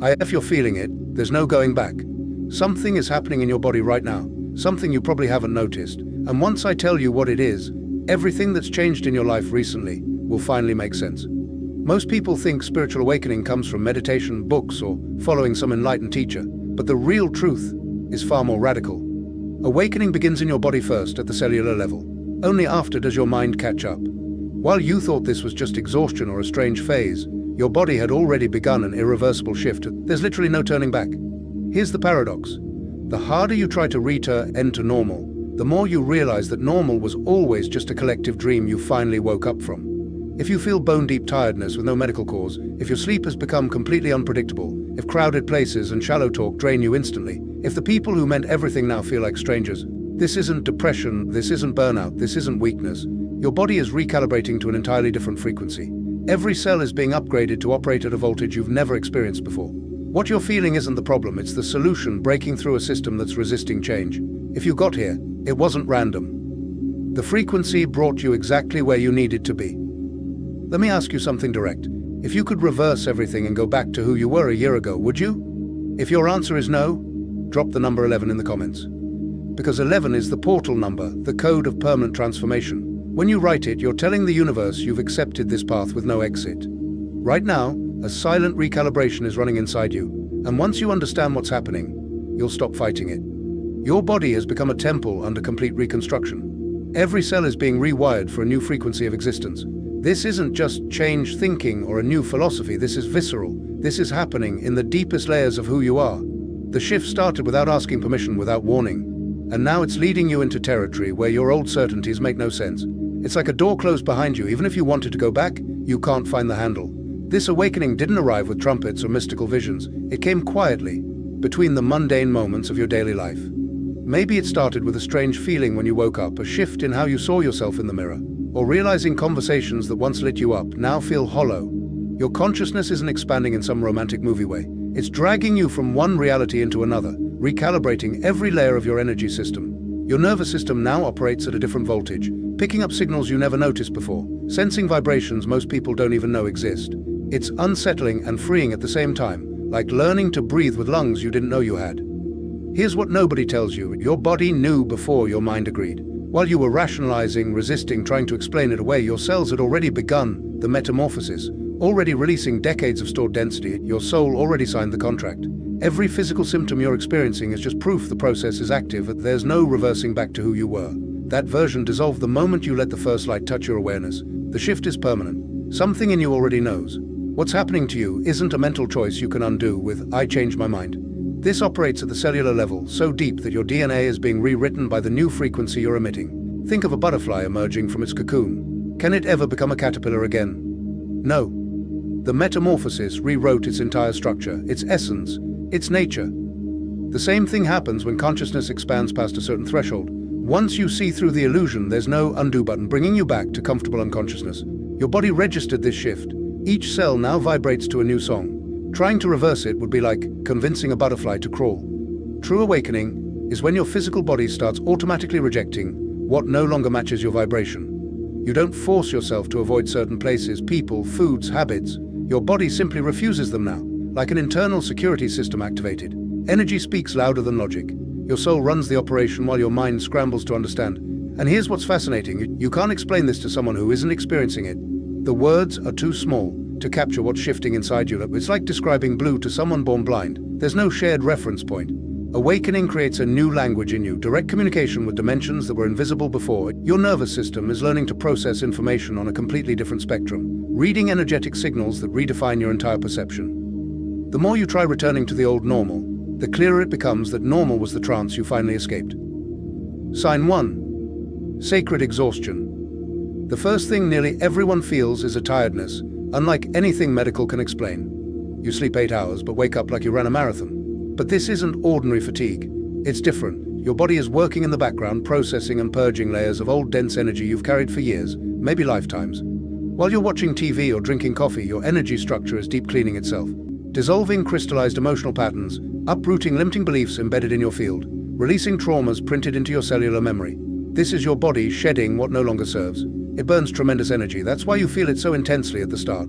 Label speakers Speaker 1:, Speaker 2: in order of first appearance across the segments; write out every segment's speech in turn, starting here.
Speaker 1: If you're feeling it, there's no going back. Something is happening in your body right now, something you probably haven't noticed, and once I tell you what it is, everything that's changed in your life recently will finally make sense. Most people think spiritual awakening comes from meditation, books, or following some enlightened teacher, but the real truth is far more radical. Awakening begins in your body first, at the cellular level. Only after does your mind catch up. While you thought this was just exhaustion or a strange phase, your body had already begun an irreversible shift. There's literally no turning back. Here's the paradox. The harder you try to return to normal, the more you realize that normal was always just a collective dream you finally woke up from. If you feel bone-deep tiredness with no medical cause, if your sleep has become completely unpredictable, if crowded places and shallow talk drain you instantly, if the people who meant everything now feel like strangers, this isn't depression, this isn't burnout, this isn't weakness. Your body is recalibrating to an entirely different frequency. Every cell is being upgraded to operate at a voltage you've never experienced before. What you're feeling isn't the problem, it's the solution breaking through a system that's resisting change. If you got here, it wasn't random. The frequency brought you exactly where you needed to be. Let me ask you something direct. If you could reverse everything and go back to who you were a year ago, would you? If your answer is no, drop the number 11 in the comments. Because 11 is the portal number, the code of permanent transformation. When you write it, you're telling the universe you've accepted this path with no exit. Right now, a silent recalibration is running inside you, and once you understand what's happening, you'll stop fighting it. Your body has become a temple under complete reconstruction. Every cell is being rewired for a new frequency of existence. This isn't just change thinking or a new philosophy, this is visceral. This is happening in the deepest layers of who you are. The shift started without asking permission, without warning, and now it's leading you into territory where your old certainties make no sense. It's like a door closed behind you. Even if you wanted to go back, you can't find the handle. This awakening didn't arrive with trumpets or mystical visions. It came quietly, between the mundane moments of your daily life. Maybe it started with a strange feeling when you woke up, a shift in how you saw yourself in the mirror, or realizing conversations that once lit you up now feel hollow. Your consciousness isn't expanding in some romantic movie way. It's dragging you from one reality into another, recalibrating every layer of your energy system. Your nervous system now operates at a different voltage, picking up signals you never noticed before, sensing vibrations most people don't even know exist. It's unsettling and freeing at the same time, like learning to breathe with lungs you didn't know you had. Here's what nobody tells you. Your body knew before your mind agreed. While you were rationalizing, resisting, trying to explain it away, your cells had already begun the metamorphosis, already releasing decades of stored density. Your soul already signed the contract. Every physical symptom you're experiencing is just proof the process is active. There's no reversing back to who you were. That version dissolved the moment you let the first light touch your awareness. The shift is permanent. Something in you already knows. What's happening to you isn't a mental choice you can undo with, "I changed my mind." This operates at the cellular level, so deep that your DNA is being rewritten by the new frequency you're emitting. Think of a butterfly emerging from its cocoon. Can it ever become a caterpillar again? No. The metamorphosis rewrote its entire structure, its essence, its nature. The same thing happens when consciousness expands past a certain threshold. Once you see through the illusion, there's no undo button bringing you back to comfortable unconsciousness. Your body registered this shift. Each cell now vibrates to a new song. Trying to reverse it would be like convincing a butterfly to crawl. True awakening is when your physical body starts automatically rejecting what no longer matches your vibration. You don't force yourself to avoid certain places, people, foods, habits. Your body simply refuses them now, like an internal security system activated. Energy speaks louder than logic. Your soul runs the operation while your mind scrambles to understand. And here's what's fascinating. You can't explain this to someone who isn't experiencing it. The words are too small to capture what's shifting inside you. It's like describing blue to someone born blind. There's no shared reference point. Awakening creates a new language in you, direct communication with dimensions that were invisible before. Your nervous system is learning to process information on a completely different spectrum, reading energetic signals that redefine your entire perception. The more you try returning to the old normal, the clearer it becomes that normal was the trance you finally escaped. Sign 1. Sacred exhaustion. The first thing nearly everyone feels is a tiredness, unlike anything medical can explain. You sleep 8 hours but wake up like you ran a marathon. But this isn't ordinary fatigue. It's different. Your body is working in the background, processing and purging layers of old dense energy you've carried for years, maybe lifetimes. While you're watching TV or drinking coffee, your energy structure is deep cleaning itself, dissolving crystallized emotional patterns, uprooting limiting beliefs embedded in your field, releasing traumas printed into your cellular memory. This is your body shedding what no longer serves. It burns tremendous energy. That's why you feel it so intensely at the start.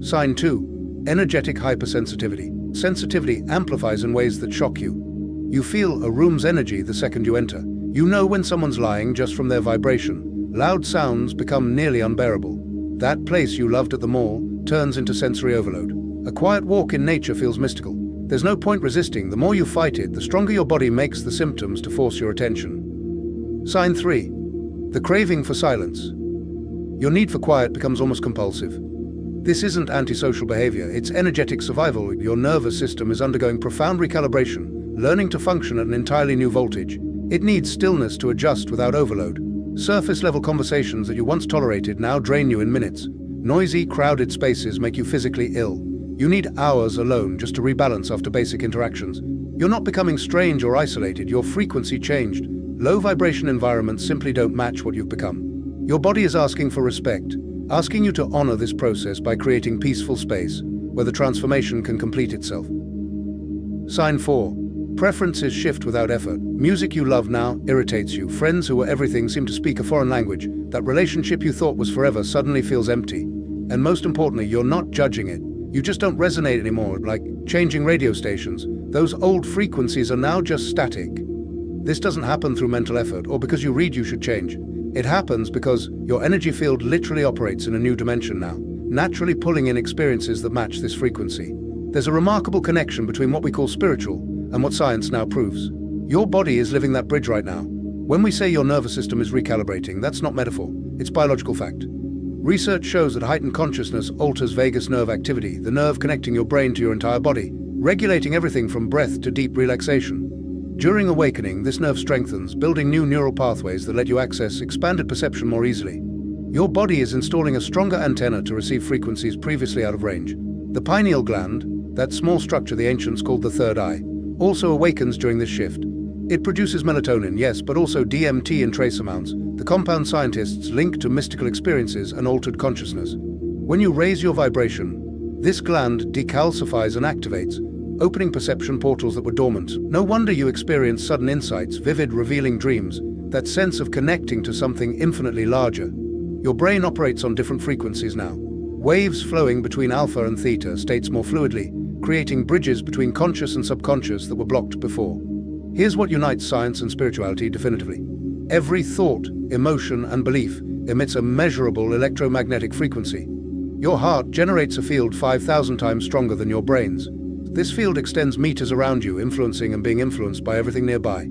Speaker 1: Sign 2. Energetic hypersensitivity. Sensitivity amplifies in ways that shock you. You feel a room's energy the second you enter. You know when someone's lying just from their vibration. Loud sounds become nearly unbearable. That place you loved at the mall turns into sensory overload. A quiet walk in nature feels mystical. There's no point resisting. The more you fight it, the stronger your body makes the symptoms to force your attention. Sign 3. The craving for silence. Your need for quiet becomes almost compulsive. This isn't antisocial behavior, it's energetic survival. Your nervous system is undergoing profound recalibration, learning to function at an entirely new voltage. It needs stillness to adjust without overload. Surface-level conversations that you once tolerated now drain you in minutes. Noisy, crowded spaces make you physically ill. You need hours alone just to rebalance after basic interactions. You're not becoming strange or isolated, your frequency changed. Low vibration environments simply don't match what you've become. Your body is asking for respect, asking you to honor this process by creating peaceful space where the transformation can complete itself. Sign 4. Preferences shift without effort. Music you love now irritates you. Friends who were everything seem to speak a foreign language. That relationship you thought was forever suddenly feels empty. And most importantly, you're not judging it. You just don't resonate anymore, like changing radio stations. Those old frequencies are now just static. This doesn't happen through mental effort or because you read you should change. It happens because your energy field literally operates in a new dimension now, naturally pulling in experiences that match this frequency. There's a remarkable connection between what we call spiritual and what science now proves. Your body is living that bridge right now. When we say your nervous system is recalibrating, that's not metaphor, it's biological fact. Research shows that heightened consciousness alters vagus nerve activity, the nerve connecting your brain to your entire body, regulating everything from breath to deep relaxation. During awakening, this nerve strengthens, building new neural pathways that let you access expanded perception more easily. Your body is installing a stronger antenna to receive frequencies previously out of range. The pineal gland, that small structure the ancients called the third eye, also awakens during this shift. It produces melatonin, yes, but also DMT in trace amounts, the compound scientists link to mystical experiences and altered consciousness. When you raise your vibration, this gland decalcifies and activates, opening perception portals that were dormant. No wonder you experience sudden insights, vivid, revealing dreams, that sense of connecting to something infinitely larger. Your brain operates on different frequencies now. Waves flowing between alpha and theta states more fluidly, creating bridges between conscious and subconscious that were blocked before. Here's what unites science and spirituality definitively. Every thought, emotion, and belief emits a measurable electromagnetic frequency. Your heart generates a field 5,000 times stronger than your brain's. This field extends meters around you, influencing and being influenced by everything nearby.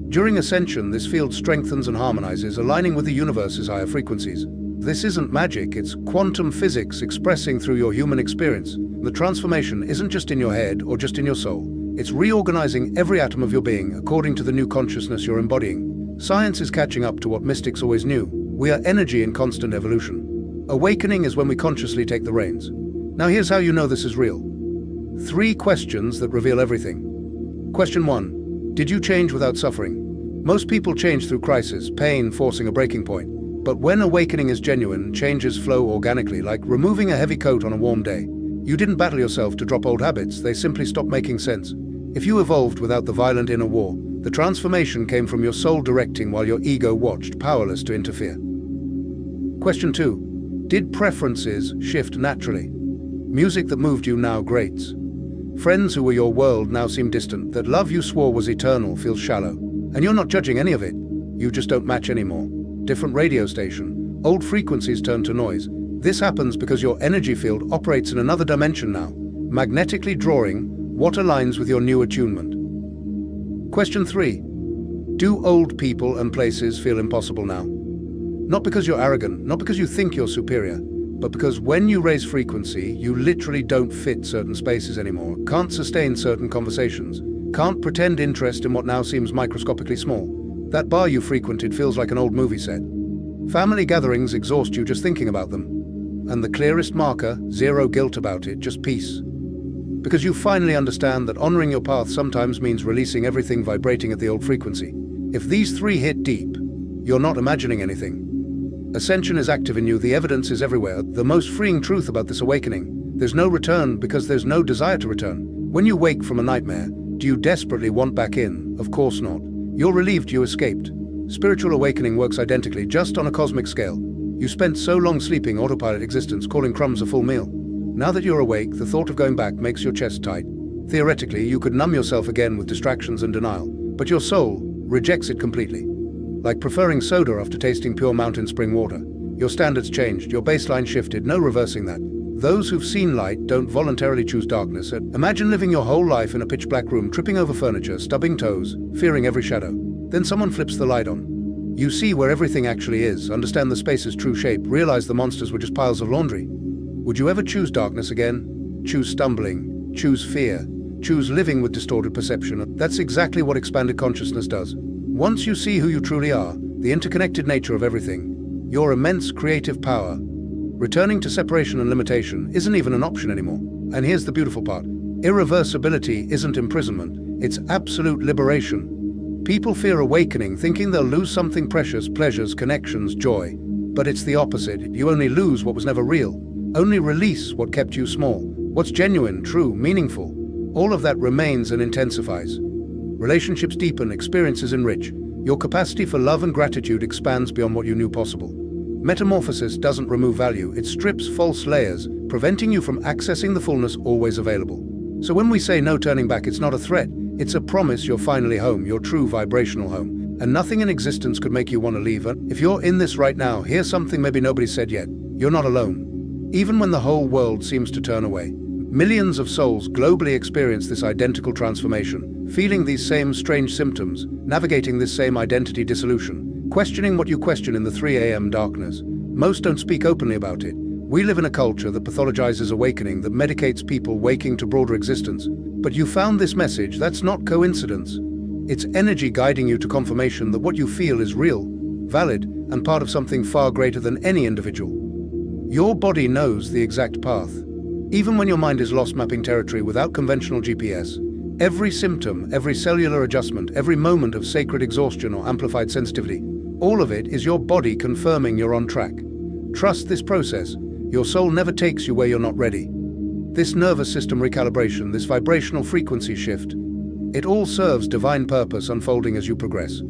Speaker 1: During Ascension, this field strengthens and harmonizes, aligning with the universe's higher frequencies. This isn't magic, it's quantum physics expressing through your human experience. The transformation isn't just in your head or just in your soul. It's reorganizing every atom of your being according to the new consciousness you're embodying. Science is catching up to what mystics always knew. We are energy in constant evolution. Awakening is when we consciously take the reins. Now here's how you know this is real. 3 questions that reveal everything. Question 1. Did you change without suffering? Most people change through crisis, pain forcing a breaking point. But when awakening is genuine, changes flow organically, like removing a heavy coat on a warm day. You didn't battle yourself to drop old habits, they simply stopped making sense. If you evolved without the violent inner war, the transformation came from your soul directing while your ego watched, powerless to interfere. Question 2. Did preferences shift naturally? Music that moved you now grates. Friends who were your world now seem distant. That love you swore was eternal feels shallow. And you're not judging any of it. You just don't match anymore. Different radio station. Old frequencies turn to noise. This happens because your energy field operates in another dimension now, magnetically drawing what aligns with your new attunement. Question 3. Do old people and places feel impossible now? Not because you're arrogant, not because you think you're superior, but because when you raise frequency, you literally don't fit certain spaces anymore, can't sustain certain conversations, can't pretend interest in what now seems microscopically small. That bar you frequented feels like an old movie set. Family gatherings exhaust you just thinking about them. And the clearest marker, zero guilt about it, just peace. Because you finally understand that honoring your path sometimes means releasing everything vibrating at the old frequency. If these 3 hit deep, you're not imagining anything. Ascension is active in you, the evidence is everywhere. The most freeing truth about this awakening, there's no return because there's no desire to return. When you wake from a nightmare, do you desperately want back in? Of course not. You're relieved you escaped. Spiritual awakening works identically, just on a cosmic scale. You spent so long sleeping autopilot existence, calling crumbs a full meal. Now that you're awake, the thought of going back makes your chest tight. Theoretically, you could numb yourself again with distractions and denial, but your soul rejects it completely. Like preferring soda after tasting pure mountain spring water. Your standards changed, your baseline shifted, no reversing that. Those who've seen light don't voluntarily choose darkness. Imagine living your whole life in a pitch-black room, tripping over furniture, stubbing toes, fearing every shadow. Then someone flips the light on. You see where everything actually is, understand the space's true shape, realize the monsters were just piles of laundry. Would you ever choose darkness again? Choose stumbling, choose fear, choose living with distorted perception. That's exactly what expanded consciousness does. Once you see who you truly are, the interconnected nature of everything, your immense creative power, returning to separation and limitation isn't even an option anymore. And here's the beautiful part. Irreversibility isn't imprisonment, it's absolute liberation. People fear awakening, thinking they'll lose something precious, pleasures, connections, joy. But it's the opposite. You only lose what was never real. Only release what kept you small. What's genuine, true, meaningful. All of that remains and intensifies. Relationships deepen, experiences enrich. Your capacity for love and gratitude expands beyond what you knew possible. Metamorphosis doesn't remove value, it strips false layers, preventing you from accessing the fullness always available. So when we say no turning back, it's not a threat, it's a promise you're finally home, your true vibrational home. And nothing in existence could make you want to leave. If you're in this right now, here's something maybe nobody said yet. You're not alone. Even when the whole world seems to turn away. Millions of souls globally experience this identical transformation, feeling these same strange symptoms, navigating this same identity dissolution, questioning what you question in the 3 a.m. darkness. Most don't speak openly about it. We live in a culture that pathologizes awakening, that medicates people waking to broader existence. But you found this message, that's not coincidence. It's energy guiding you to confirmation that what you feel is real, valid, and part of something far greater than any individual. Your body knows the exact path. Even when your mind is lost mapping territory without conventional GPS, every symptom, every cellular adjustment, every moment of sacred exhaustion or amplified sensitivity, all of it is your body confirming you're on track. Trust this process. Your soul never takes you where you're not ready. This nervous system recalibration, this vibrational frequency shift, it all serves divine purpose unfolding as you progress.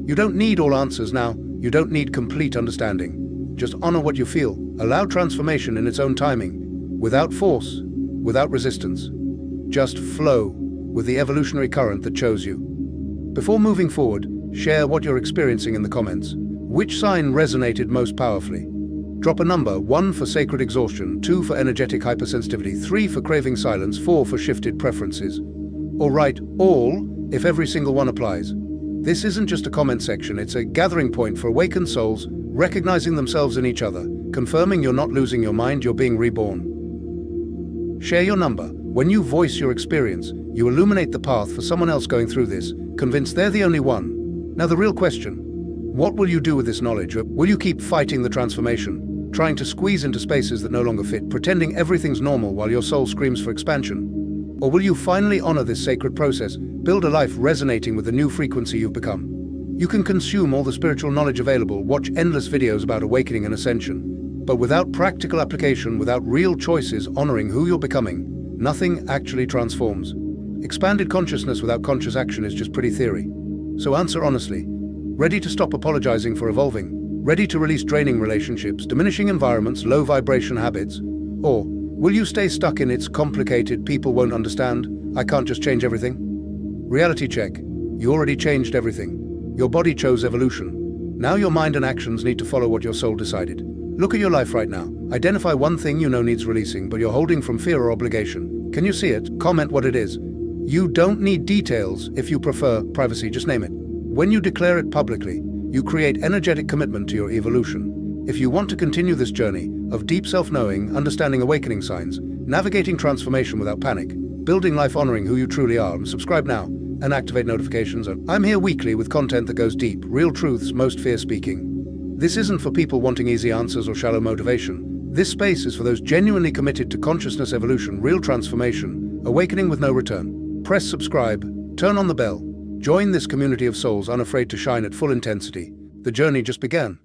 Speaker 1: You don't need all answers now. You don't need complete understanding. Just honor what you feel. Allow transformation in its own timing. Without force, without resistance. Just flow with the evolutionary current that chose you. Before moving forward, share what you're experiencing in the comments. Which sign resonated most powerfully? Drop a number: 1 for sacred exhaustion, 2 for energetic hypersensitivity, 3 for craving silence, 4 for shifted preferences. Or write all if every single one applies. This isn't just a comment section, it's a gathering point for awakened souls, recognizing themselves in each other, confirming you're not losing your mind, you're being reborn. Share your number. When you voice your experience, you illuminate the path for someone else going through this, convinced they're the only one. Now the real question, what will you do with this knowledge? Will you keep fighting the transformation, trying to squeeze into spaces that no longer fit, pretending everything's normal while your soul screams for expansion? Or will you finally honor this sacred process, build a life resonating with the new frequency you've become? You can consume all the spiritual knowledge available, watch endless videos about awakening and ascension. But without practical application, without real choices honoring who you're becoming, nothing actually transforms. Expanded consciousness without conscious action is just pretty theory. So answer honestly. Ready to stop apologizing for evolving? Ready to release draining relationships, diminishing environments, low vibration habits? Or will you stay stuck in "it's complicated, people won't understand, I can't just change everything"? Reality check. You already changed everything. Your body chose evolution. Now your mind and actions need to follow what your soul decided. Look at your life right now. Identify one thing you know needs releasing, but you're holding from fear or obligation. Can you see it? Comment what it is. You don't need details if you prefer privacy, just name it. When you declare it publicly, you create energetic commitment to your evolution. If you want to continue this journey of deep self-knowing, understanding awakening signs, navigating transformation without panic, building life honoring who you truly are, subscribe now and activate notifications. I'm here weekly with content that goes deep, real truths, most fear-speaking. This isn't for people wanting easy answers or shallow motivation. This space is for those genuinely committed to consciousness evolution, real transformation, awakening with no return. Press subscribe, turn on the bell, join this community of souls unafraid to shine at full intensity. The journey just began.